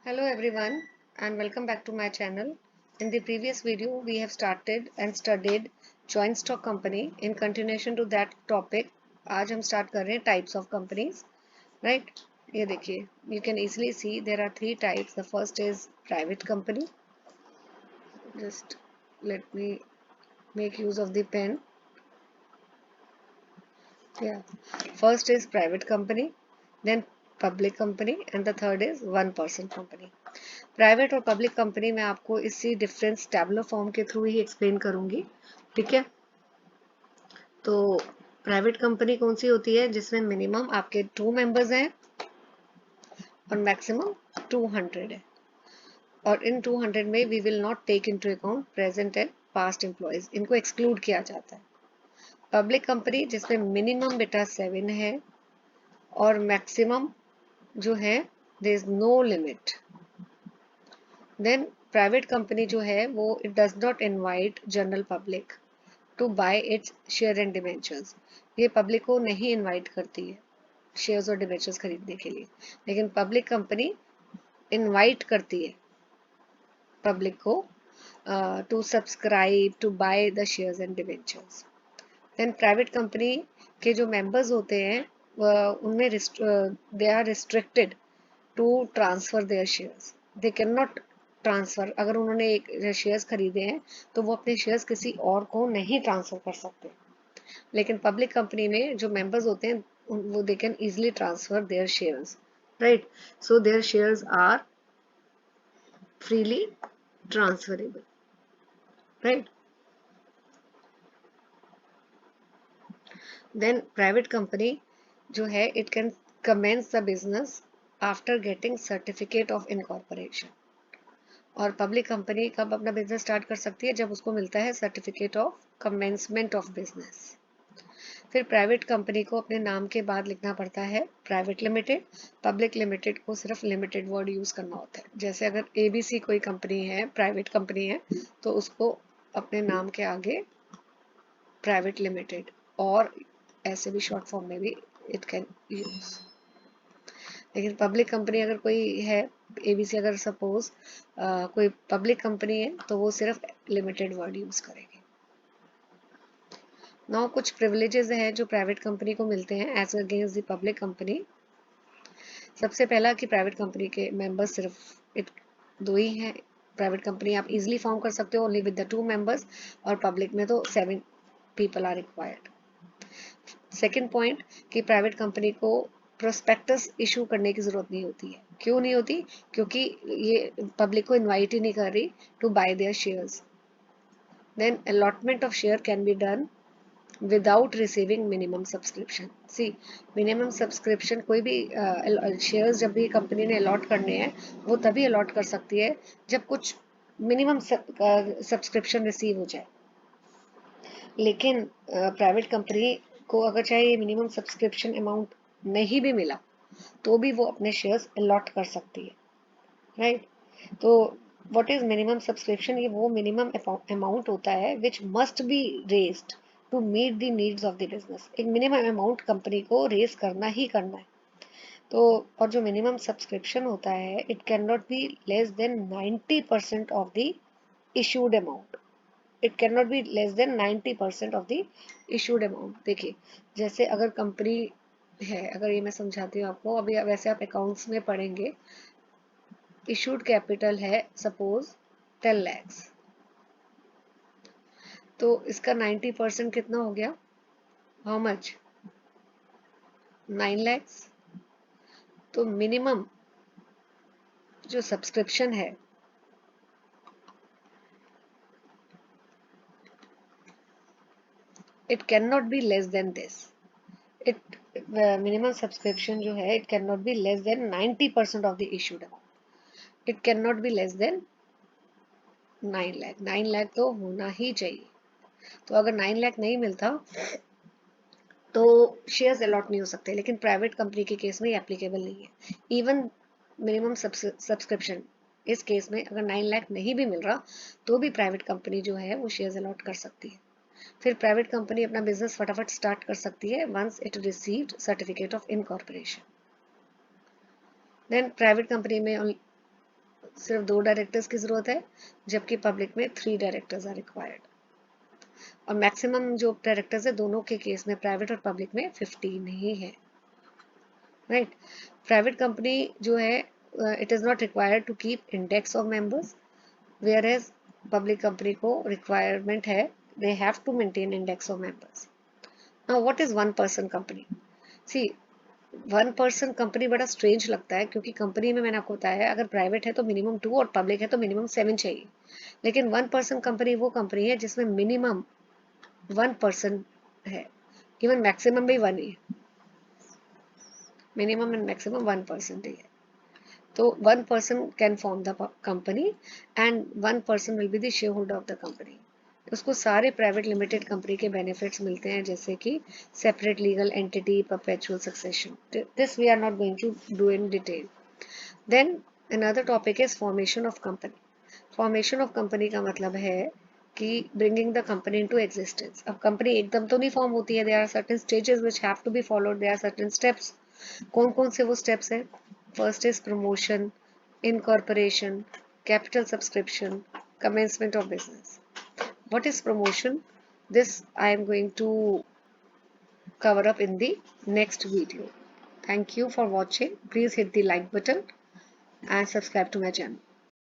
Hello everyone and welcome back to my channel. In the previous video we have started and studied joint stock company. In continuation to that topic आज हम start कर रहे हैं types of companies, right? ये देखिए, you can easily see there are three types. The first is private company. Just let me make use of the pen. Yeah, first is private company, then public company and the third is one person company. Private और public company में आपको इसी difference tabular form के through ही explain करूंगी, ठीक है। तो private company कौन सी होती है? जिसमें मिनिमम आपके 2 मेंबर्स हैं और मैक्सिमम 200 है, और इन 200 में we will not take into account present and past employees, इनको एक्सक्लूड किया जाता है। पब्लिक कंपनी जिसमें मिनिमम बेटा 7 है और मैक्सिमम जो है there is no limit. Then private company जो है वो it does not invite general public to buy its share and debentures. ये पब्लिक को नहीं इनवाइट करती है शेयर्स और डिबेंचर्स खरीदने के लिए, लेकिन पब्लिक कंपनी इनवाइट करती है पब्लिक को to subscribe to buy the shares and debentures. Then private company के जो मेंबर्स होते हैं उनमें they are restricted to transfer their shares. They can not transfer, अगर उन्होंने एक शेयर्स खरीदे हैं तो वो अपने शेयर्स किसी और को नहीं ट्रांसफर कर सकते। लेकिन पब्लिक कंपनी में जो मेंबर्स होते हैं वो they can easily transfer their shares, right. So their shares are freely transferable, right. Then private company जो है it can commence the business after getting certificate of incorporation. और पब्लिक कंपनी कब अपना बिजनेस स्टार्ट कर सकती है? जब उसको मिलता है certificate of commencement of business. फिर प्राइवेट कंपनी को अपने नाम के बाद लिखना पड़ता है प्राइवेट लिमिटेड। पब्लिक लिमिटेड को सिर्फ लिमिटेड वर्ड यूज करना होता है। जैसे अगर एबीसी कोई कंपनी है, प्राइवेट कंपनी है, तो उसको अपने नाम के आगे प्राइवेट लिमिटेड और ऐसे भी शॉर्ट फॉर्म में भी इट कैन यूज। लेकिन पब्लिक कंपनी अगर कोई है, एबीसी अगर सपोज कोई पब्लिक कंपनी है, तो वो सिर्फ लिमिटेड वर्ड यूज करेगी। नाउ कुछ प्रिविलेजेस हैं जो प्राइवेट कंपनी को मिलते हैं as against the public company. सबसे पहला कि प्राइवेट कंपनी के मेंबर्स सिर्फ दो ही हैं। प्राइवेट कंपनी आप इजीली फॉर्म कर सकते हो ओनली विद द 2 मेंबर्स, और पब्लिक में तो 7 people are required. Second point कि प्राइवेट कंपनी को प्रोस्पेक्टस इशू करने की जरूरत नहीं होती है। क्यों नहीं होती? क्योंकि ये पब्लिक को इनवाइट ही नहीं कर रही to buy their shares. Then allotment of share can be done without receiving minimum subscription. See, minimum subscription कोई भी शेयर्स जब भी कंपनी ने अलॉट करने हैं वो तभी अलॉट कर सकती है जब कुछ मिनिमम सब्सक्रिप्शन रिसीव हो जाए। लेकिन प्राइवेट कंपनी को अगर चाहे ये मिनिमम सब्सक्रिप्शन अमाउंट नहीं भी मिला तो भी वो अपने शेयर्स अलॉट कर सकती है, राइट। तो व्हाट इज मिनिमम सब्सक्रिप्शन? ये वो मिनिमम अमाउंट होता है which must be raised to meet the needs of the business. एक मिनिमम अमाउंट कंपनी को रेज करना ही करना है। तो और जो मिनिमम सब्सक्रिप्शन होता है it can not be less than 90% of the issued amount. It can not be less than 90% of the issued amount. देखिए, जैसे अगर कंपनी है, अगर ये मैं समझाती हूँ आपको, अभी वैसे आप अकाउंट्स में पढ़ेंगे, इशूड कैपिटल है सपोज 10 lakhs, तो इसका 90% कितना हो गया? How much? 9 lakhs। तो मिनिमम जो सब्सक्रिप्शन है it can not be less than this. It minimum subscription जो है it can not be less than 90% of the issued amount. It can not be less than 9 lakh. 9 lakh तो होना ही चाहिए। तो अगर 9 लाख नहीं मिलता तो शेयर्स अलॉट नहीं हो सकते। लेकिन प्राइवेट कंपनी के केस में ये एप्लीकेबल नहीं है। इवन मिनिमम सब्सक्रिप्शन इस केस में अगर 9 लाख नहीं भी मिल रहा तो भी प्राइवेट कंपनी जो है वो शेयर्स अलॉट कर सकती है। फिर प्राइवेट कंपनी अपना बिजनेस फटाफट स्टार्ट कर सकती है once it received certificate of incorporation. Then private company में सिर्फ 2 डायरेक्टर्स की जरूरत है, जबकि पब्लिक में 3 डायरेक्टर्स आर रिक्वायर्ड। और मैक्सिमम जो डायरेक्टर्स है दोनों के केस में, प्राइवेट और पब्लिक में 15 ही है, राइट। प्राइवेट कंपनी जो है it is not required to keep index of members, whereas public company को रिक्वायरमेंट है, they have to maintain index of members. Now what is one person company? See, one person company बड़ा strange लगता है, क्योंकि company में मैंने आपको बताया अगर प्राइवेट है तो मिनिमम 2 और पब्लिक है तो मिनिमम 7 चाहिए, लेकिन वन पर्सन कंपनी वो कंपनी है जिसमें मिनिमम 1 पर्सन है, इवन मैक्सिमम भी 1 ही है, मिनिमम एंड मैक्सिमम 1 पर्सन ही है। तो 1 person can form the company and 1 person will be the shareholder of the company। उसको सारे प्राइवेट लिमिटेड कंपनी के बेनिफिट्स मिलते हैं, जैसे कि separate legal entity, perpetual succession. This we are not going to do in detail. Then another topic is formation of company. Formation of company का मतलब है कि bringing the company into existence. अब कंपनी एकदम तो नहीं फॉर्म होती है, there are certain stages which have to be followed, there are certain steps. कौन कौन से वो स्टेप्स हैं? First is promotion, incorporation, capital subscription, commencement of business. What is promotion? This I am going to cover up in the next video. Thank you for watching. Please hit the like button and subscribe to my channel.